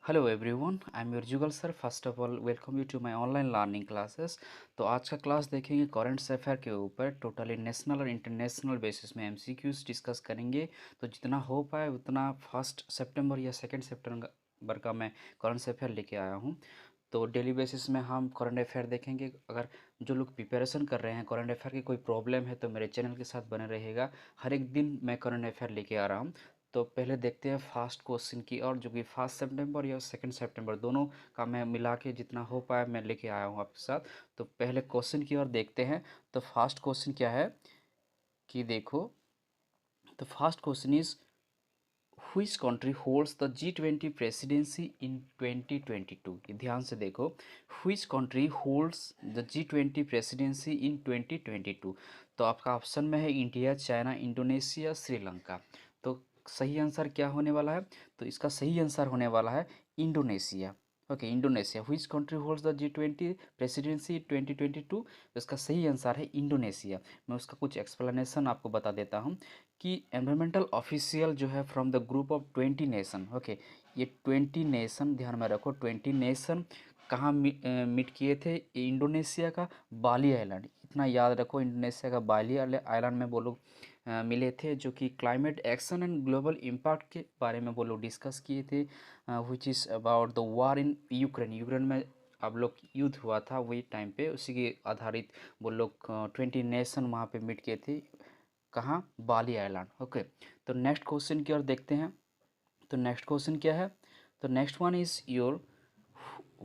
Hello everyone, I am your Jugal sir. First of all welcome you to my online learning classes. तो आज का class देखेंगे current affair के ऊपर। Totally national और इंटरनेशनल बेसिस में एमसीक्यूज डिस्कस करेंगे। तो जितना हो पाए उतना फर्स्ट सितंबर या सेकंड सितंबर का मैं करंट अफेयर लेके आया हूँ। तो डेली बेसिस में हम करंट अफेयर देखेंगे। अगर जो लोग प्रिपरेशन कर रहे हैं करंट अफेयर की कोई प्रॉब्लम है तो मेरे चैनल के साथ बने रहेगा। हर एक दिन मैं करंट अफेयर लेके आ रहा हूँ। तो पहले देखते हैं फर्स्ट क्वेश्चन की, और जो कि फर्स्ट सितंबर या सेकंड सितंबर दोनों का मैं मिला के जितना हो पाया मैं लेके आया हूँ आपके साथ। तो पहले क्वेश्चन की ओर देखते हैं। तो फर्स्ट क्वेश्चन क्या है कि देखो, तो first question is which country holds the G20 presidency in 2022। ये ध्यान से देखो, which country holds the G20 presidency in 2022। तो आपका ऑप्शन में है इंडिया, चाइना, इंडोनेशिया, श्रीलंका। तो सही आंसर क्या होने वाला है? तो इसका सही आंसर होने वाला है Indonesia. Okay, Indonesia. Which country holds the G20 presidency 2022। तो इसका सही आंसर है इंडोनेशिया। मैं उसका कुछ एक्सप्लेनेशन आपको बता देता हूँ कि एनवायरमेंटल ऑफिशियल जो है from the group of 20 nation. Okay, ये 20 नेशन ध्यान में रखो। 20 नेशन कहाँ मीट किए थे? इंडोनेशिया का बाली आइलैंड। इतना याद रखो, इंडोनेशिया का बाली आइलैंड में वो लोग मिले थे, जो कि climate action and global impact के बारे में वो लोग डिस्कस किए थे, which is about the war in Ukraine. Ukraine में आप लोग युद्ध हुआ था वही टाइम पे, उसी के आधारित वो लोग 20 नेशन वहाँ पे मीट किए थे। कहाँ? बाली आइलैंड। ओके, तो नेक्स्ट क्वेश्चन की ओर देखते हैं। तो नेक्स्ट क्वेश्चन क्या है? तो next one is your,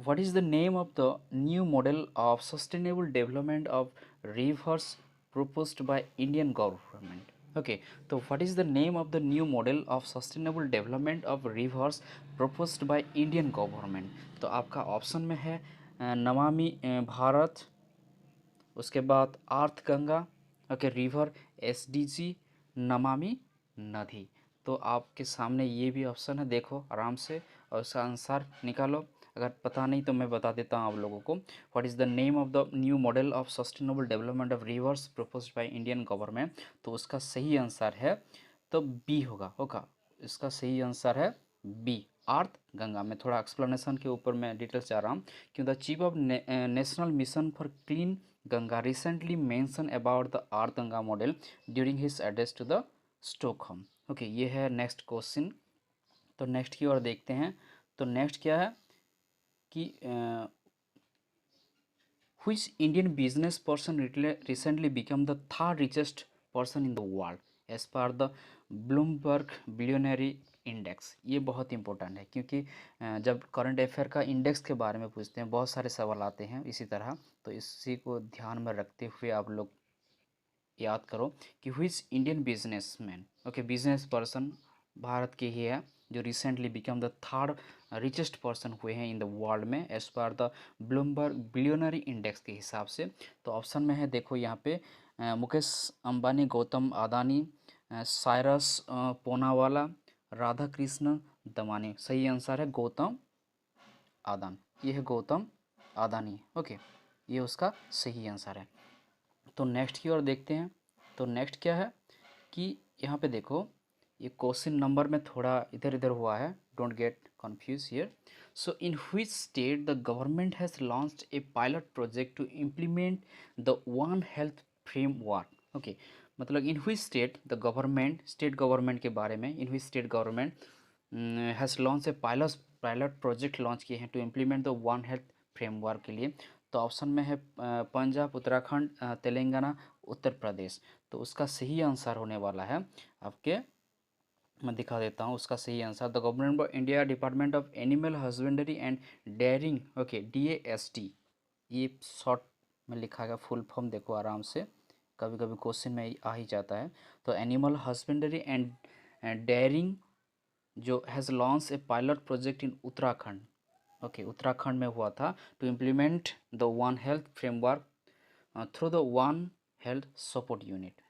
what is the name of the new model of sustainable development of rivers proposed by Indian government? Okay, so what is the name of the new model of sustainable development of rivers proposed by Indian government? तो आपका option में है नमामि भारत, उसके बाद आर्थ Ganga, okay, river SDG, Namami नदी। तो आपके सामने ये भी ऑप्शन है, देखो आराम से और उसका आंसर निकालो। अगर पता नहीं तो मैं बता देता हूँ आप लोगों को। What is the name of the new model of sustainable development of reverse proposed by Indian government? तो उसका सही आंसर है, तो बी होगा। इसका सही आंसर है बी, आर्थ गंगा। में थोड़ा एक्सप्लेनेशन के ऊपर मैं डिटेल्स जा रहा हूँ। क्यों? The chief of national mission for clean Ganga recently mentioned about the Earth Ganga model during his address to the Stockholm। Okay, ये है नेक्स्ट क्वेश्चन। तो नेक्स्ट की ओर देखते हैं। तो नेक्स्ट क्या है कि which Indian business person recently became the third richest person in the world as per the Bloomberg Billionaire index? ये बहुत इंपॉर्टेंट है, क्योंकि जब करंट अफेयर का इंडेक्स के बारे में पूछते हैं बहुत सारे सवाल आते हैं इसी तरह। तो इसी को ध्यान में रखते हुए आप लोग याद करो कि which Indian businessman, okay, business person Bharat के ही है, जो recently become the third richest person हुए हैं इन द वर्ल्ड में as per the Bloomberg billionaire index के हिसाब से। तो ऑप्शन में है, देखो यहाँ पे मुकेश अंबानी, गौतम अदानी, साइरस पूनावाला, राधा कृष्ण दमानी। सही आंसर है गौतम अदानी। ये है गौतम अदानी। ओके, ये उसका सही आंसर है। तो नेक्स्ट की ओर देखते हैं। तो नेक्स्ट क्या है कि यहाँ पे देखो, ये क्वेश्चन नंबर में थोड़ा इधर इधर हुआ है, don't get confuse here. So in which state the government has launched a pilot project to implement the one health framework? Okay, मतलब in which state the government, state government के बारे में, in which state government has launch a pilot project launch किए हैं to implement the one health framework के लिए। तो option में है पंजाब, उत्तराखंड, तेलंगाना, उत्तर प्रदेश। तो उसका सही आंसर होने वाला है आपके, मैं दिखा देता हूँ उसका सही answer. The government of India department of animal husbandry and dairying, okay, DASD। ये शॉर्ट में लिखा गया, फुल फॉर्म देखो आराम से, कभी कभी क्वेश्चन में आ ही जाता है। तो एनिमल हस्बेंड्री एंड डेयरिंग जो has launch a pilot project in Uttarakhand. Okay, Uttarakhand में हुआ था to implement the one health framework through the one health support unit.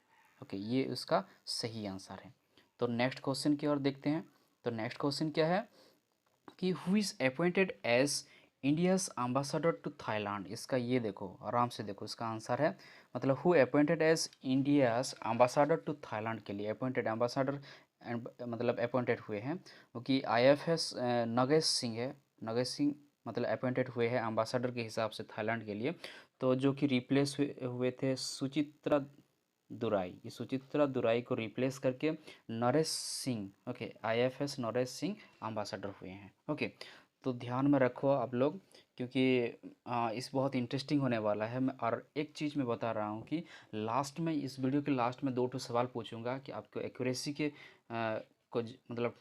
Okay, ये उसका सही आंसर है। तो नेक्स्ट क्वेश्चन की ओर देखते हैं। तो नेक्स्ट क्वेश्चन क्या है कि who is appointed as India's ambassador to Thailand, इसका ये देखो, आराम से देखो, इसका आंसर है मतलब who appointed as India's ambassador to Thailand के लिए अपॉइंटेड एम्बेसडर मतलब अपॉइंटेड हुए हैं, क्योंकि आईएफएस नगेश सिंह है। नगेश सिंह मतलब अपॉइंटेड हुए हैं एम्बेसडर के हिसाब से थाईलैंड के लिए। तो जो कि रिप्लेस हुए थे सुचित्रा दुराई, ये सुचित्रा दुराई को रिप्लेस करके Naresh Singh, okay, IFS Naresh Singh ambassador हुए हैं। ओके, तो ध्यान में रखो आप लोग, क्योंकि इस बहुत इंटरेस्टिंग होने वाला है। मैं और एक चीज़ मैं बता रहा हूँ कि लास्ट में, इस वीडियो के लास्ट में 2 सवाल पूछूंगा कि आपको एक्यूरेसी के मतलब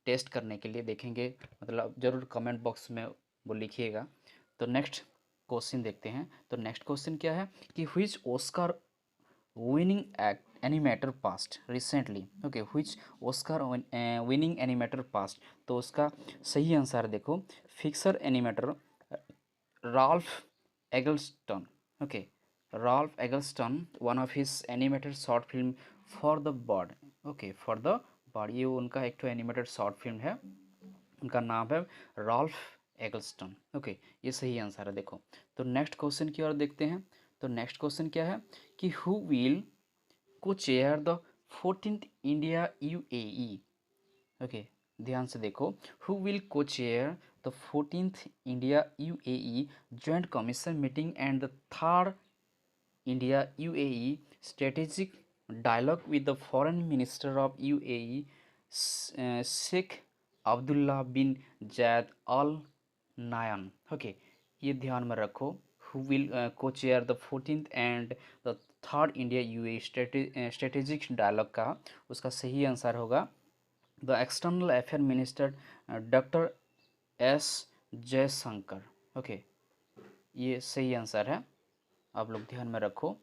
टेस्ट करने के लिए देखेंगे, मतलब ज़रूर कमेंट बॉक्स में वो लिखिएगा। तो नेक्स्ट क्वेश्चन देखते हैं। तो नेक्स्ट क्वेश्चन क्या है कि which Oscar winning animator passed recently, okay, which Oscar winning animator passed। तो उसका सही आंसर देखो, Pixar animator Ralph Eggleston, okay, Ralph Eggleston, one of his animated short film for the bird, okay, for the bird, ये उनका एक तो animated short film है, उनका नाम है राल्फ एगलस्टन, ओके, ये सही आंसर है देखो। तो नेक्स्ट क्वेश्चन की ओर देखते हैं। तो नेक्स्ट क्वेश्चन क्या है कि who will co chair the 14th India UAE, okay, ध्यान से देखो, who will co chair the 14th India UAE joint commission meeting and the third India UAE strategic dialogue with the foreign minister of UAE Sheikh Abdullah bin Zayed Al Nahyan, okay, ये ध्यान में रखो, who will co chair the 14th and the third India UAE strategic dialogue का उसका सही answer होगा the external affair minister doctor S Jaishankar, okay, ये सही आंसर है, आप लोग ध्यान में रखो।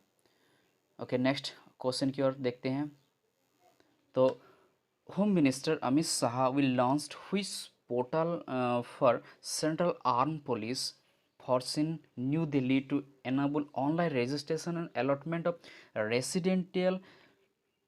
ओके, नेक्स्ट क्वेश्चन की ओर देखते हैं। तो home minister Amit Shah will launch which portal for central arm police force in New Delhi to enable online registration and allotment of residential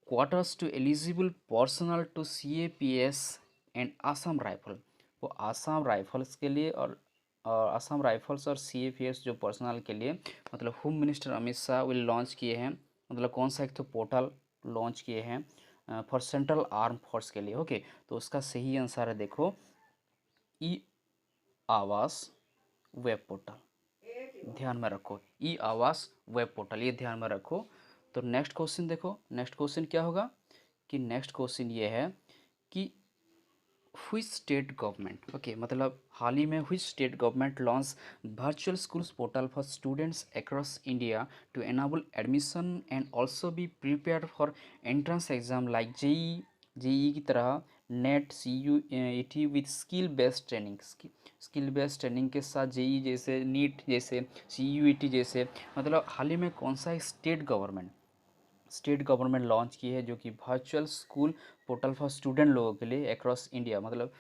quarters to eligible personnel to CAPS and Assam rifle. वो Assam rifles के लिए और Assam rifles और CAPS जो personal के लिए मतलब home minister Amit Shah will launch किए हैं, मतलब कौन सा एक तो पोर्टल लॉन्च किए हैं फॉर सेंट्रल आर्म फोर्स के लिए, ओके। तो उसका सही आंसर है देखो ई आवास वेब पोर्टल, ध्यान में रखो, ई आवास वेब पोर्टल, ये ध्यान में रखो। तो नेक्स्ट क्वेश्चन देखो, नेक्स्ट क्वेश्चन क्या होगा कि नेक्स्ट क्वेश्चन ये है कि व्हिच स्टेट गवर्नमेंट, ओके, मतलब हाल ही में which state government launch virtual schools portal for students across India to enable admission and also be prepare for entrance exam like JEE की तरह NET CUET with skill based training, skill based training के साथ JEE जैसे NEET जैसे CUET जैसे, मतलब हाल ही में कौन सा स्टेट गवर्नमेंट लॉन्च की है जो कि virtual school portal for student लोगों के लिए अक्रॉस इंडिया, मतलब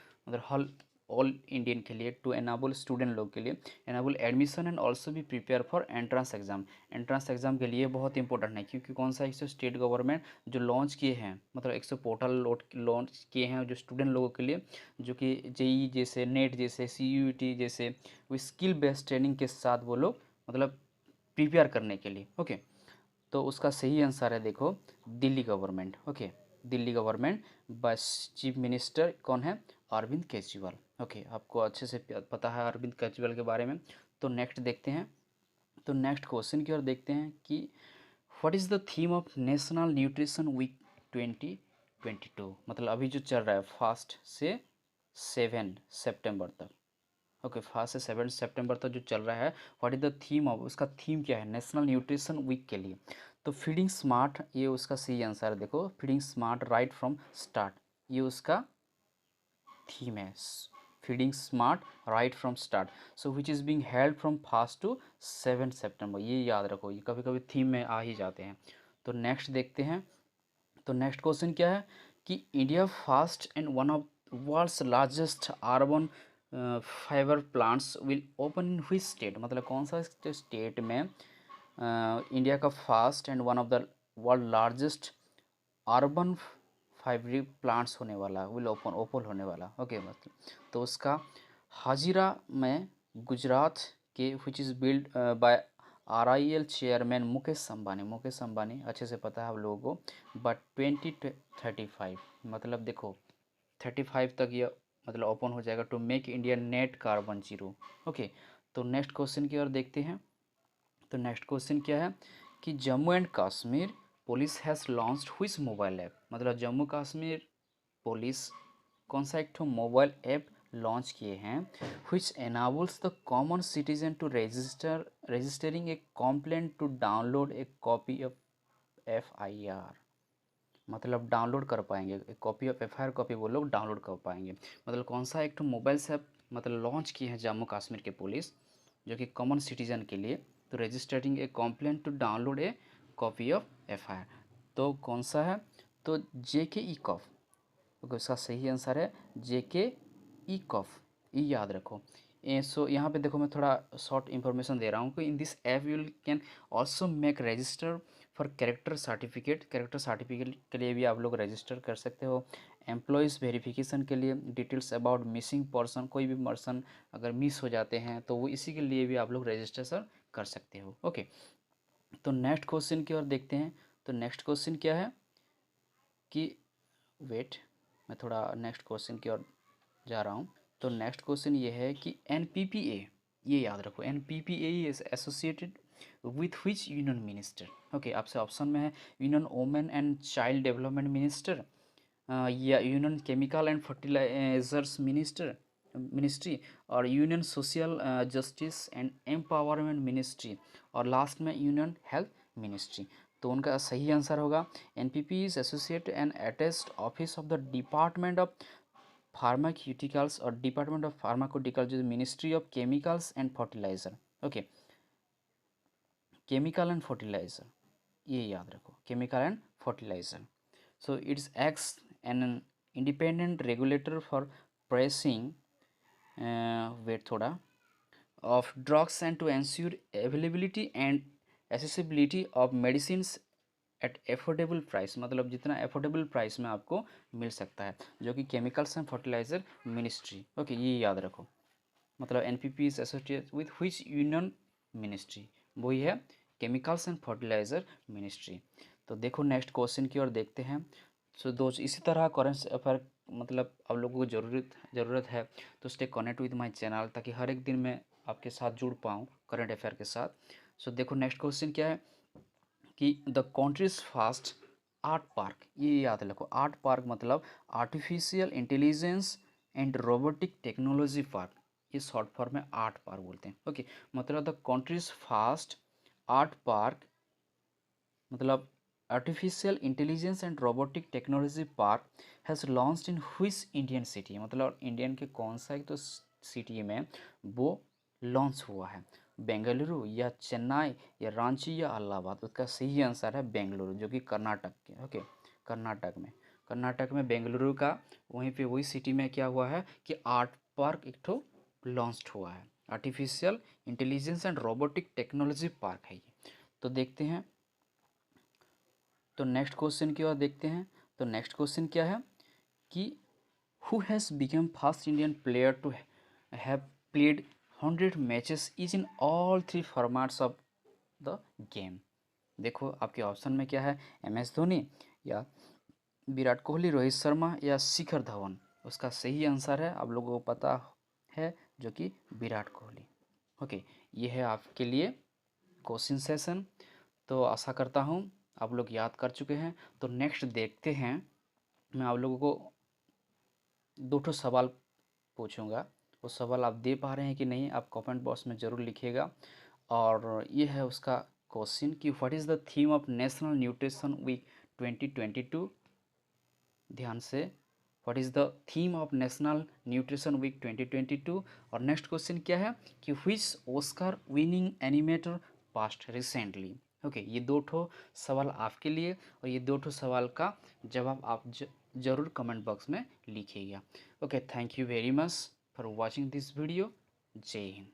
हल ऑल इंडियन के लिए टू एनाबल स्टूडेंट लोग के लिए एनाबल एडमिशन एंड ऑल्सो भी prepare for entrance exam. Entrance exam के लिए बहुत इंपॉर्टेंट है, क्योंकि कौन सा एक स्टेट गवर्नमेंट जो लॉन्च किए हैं, मतलब एक पोर्टल लॉन्च किए हैं जो स्टूडेंट लोगों के लिए, जो कि जेई जैसे नेट जैसे CUET जैसे वो स्किल बेस्ड ट्रेनिंग के साथ वो लोग मतलब प्रिपेयर करने के लिए, ओके। तो उसका सही आंसर है देखो Delhi government, okay, Delhi government बस चीफ मिनिस्टर कौन है, अरविंद केजरीवाल, ओके, आपको अच्छे से पता है अरविंद केजरीवाल के बारे में। तो नेक्स्ट देखते हैं। तो नेक्स्ट क्वेश्चन की ओर देखते हैं कि what is the theme of national nutrition week 2022, मतलब अभी जो चल रहा है 1 से 7 सितंबर तक, ओके, 1 से 7 सितंबर तक जो चल रहा है, what is the theme of, उसका थीम क्या है नेशनल न्यूट्रिशन वीक के लिए। तो फीडिंग स्मार्ट, ये उसका सही आंसर है देखो, feeding smart right from start, ये उसका थीम है, feeding smart right from start, so which is being held from 1 से 7 सितंबर, ये याद रखो, ये कभी कभी थीम में आ ही जाते हैं। तो नेक्स्ट देखते हैं। तो नेक्स्ट क्वेश्चन क्या है कि India first and one of world's largest urban fibre plants will open in which state, मतलब कौन सा स्टेट में इंडिया का first and one of the world largest urban fibre plants होने वाला, विल ओपन ओपन होने वाला, ओके, मतलब तो उसका हाजिरा में गुजरात के which is build by RIL chairman Mukesh Ambani अच्छे से पता है आप लोगों को। बट 2035 मतलब देखो 35 तक ये मतलब ओपन हो जाएगा to make India net carbon zero. Okay, तो नेक्स्ट क्वेश्चन की ओर देखते हैं। तो नेक्स्ट क्वेश्चन क्या है कि Jammu and Kashmir police has launched which mobile app, मतलब जम्मू कश्मीर पुलिस कौन सा एक ठो मोबाइल ऐप लॉन्च किए हैं which enables the common citizen to registering a complaint to download a copy of FIR, मतलब डाउनलोड कर पाएंगे एक कॉपी ऑफ FIR कॉपी वो लोग डाउनलोड कर पाएंगे। मतलब कौन सा एक तो मोबाइल से मतलब लॉन्च किए हैं जम्मू कश्मीर के पुलिस जो कि कॉमन सिटीजन के लिए, तो registering a complaint to download a copy of FIR, तो कौन सा है, तो JK-E-COF। ओके, उसका सही आंसर है JK-E-COF, ये याद रखो। सो यहाँ पे देखो मैं थोड़ा शॉर्ट इन्फॉर्मेशन दे रहा हूँ कि in this app you can also make register for character certificate के लिए भी आप लोग रजिस्टर कर सकते हो। एम्प्लॉयज़ वेरिफिकेशन के लिए, डिटेल्स अबाउट मिसिंग पर्सन, कोई भी पर्सन अगर मिस हो जाते हैं तो वो इसी के लिए भी आप लोग रजिस्ट्रेशन कर सकते हो। ओके, तो नेक्स्ट क्वेश्चन की ओर देखते हैं। तो नेक्स्ट क्वेश्चन क्या है कि वेट, मैं थोड़ा नेक्स्ट क्वेश्चन की ओर जा रहा हूँ। तो नेक्स्ट क्वेश्चन ये है कि NPPA, ये याद रखो, NPPA is associated with which union minister. Okay, आपसे ऑप्शन में है union women and child development minister, या union chemical and fertilisers ministry, और union social justice and empowerment ministry, और लास्ट में यूनियन हेल्थ मिनिस्ट्री। तो उनका सही आंसर होगा NPP is associate and attached office of the department of pharmaceuticals और department of pharmaceutical जो ministry of chemicals and fertiliser. Okay, chemical and fertiliser, ये याद रखो, chemical and fertiliser. So it's acts an independent regulator for pricing, wait थोड़ा, of drugs and to ensure availability and accessibility of medicines at affordable price, मतलब जितना affordable price में आपको मिल सकता है, जो कि chemicals and fertiliser ministry. Okay, ये याद रखो, मतलब NPP is associate with which union ministry, वही है केमिकल्स एंड फर्टिलाइजर मिनिस्ट्री। तो देखो नेक्स्ट क्वेश्चन की ओर देखते हैं। सो दोस्त इसी तरह करेंट अफेयर मतलब आप लोगों को ज़रूरत है तो stay connect with my channel, ताकि हर एक दिन मैं आपके साथ जुड़ पाऊँ करंट अफेयर के साथ। सो देखो नेक्स्ट क्वेश्चन क्या है कि the country's first art park, ये याद रखो, आर्ट पार्क मतलब artificial intelligence and robotic technology park, ये शॉर्ट फॉर्म में आर्ट पार्क बोलते हैं। ओके, मतलब the country's first art park मतलब artificial intelligence and robotic technology park has launched in which Indian city, मतलब इंडियन के कौन सा एक तो सिटी में वो लॉन्च हुआ है, बेंगलुरु या चेन्नई या रांची या इलाहाबाद। उसका सही आंसर है बेंगलुरु, जो कि कर्नाटक के। ओके, कर्नाटक में बेंगलुरु का वहीं पे वही सिटी में क्या हुआ है कि आर्ट पार्क एक ठो लॉन्च हुआ है, artificial intelligence and robotic technology park है ये। तो देखते हैं, तो नेक्स्ट क्वेश्चन की ओर देखते हैं। तो नेक्स्ट क्वेश्चन क्या है कि who has become first Indian player to have played 100 matches is in all 3 formats of the game. देखो आपके ऑप्शन में क्या है, MS धोनी या विराट कोहली, रोहित शर्मा या शिखर धवन। उसका सही आंसर है आप लोगों को पता है, जो कि विराट कोहली। ओके, ये है आपके लिए क्वेश्चन सेशन। तो आशा करता हूँ आप लोग याद कर चुके हैं। तो नेक्स्ट देखते हैं, मैं आप लोगों को दो ठो सवाल पूछूंगा, वो सवाल आप दे पा रहे हैं कि नहीं आप कमेंट बॉक्स में ज़रूर लिखिएगा। और ये है उसका क्वेश्चन कि what is the theme of national nutrition week 2022। ध्यान से, what is the theme of national nutrition week 2022। और नेक्स्ट क्वेश्चन क्या है कि which Oscar winning animator past recently. Okay, ये दो ठो सवाल आपके लिए, और ये दो ठो सवाल का जवाब आप ज़रूर कमेंट बॉक्स में लिखिएगा। Okay, thank you very much for watching this video. जय हिंद।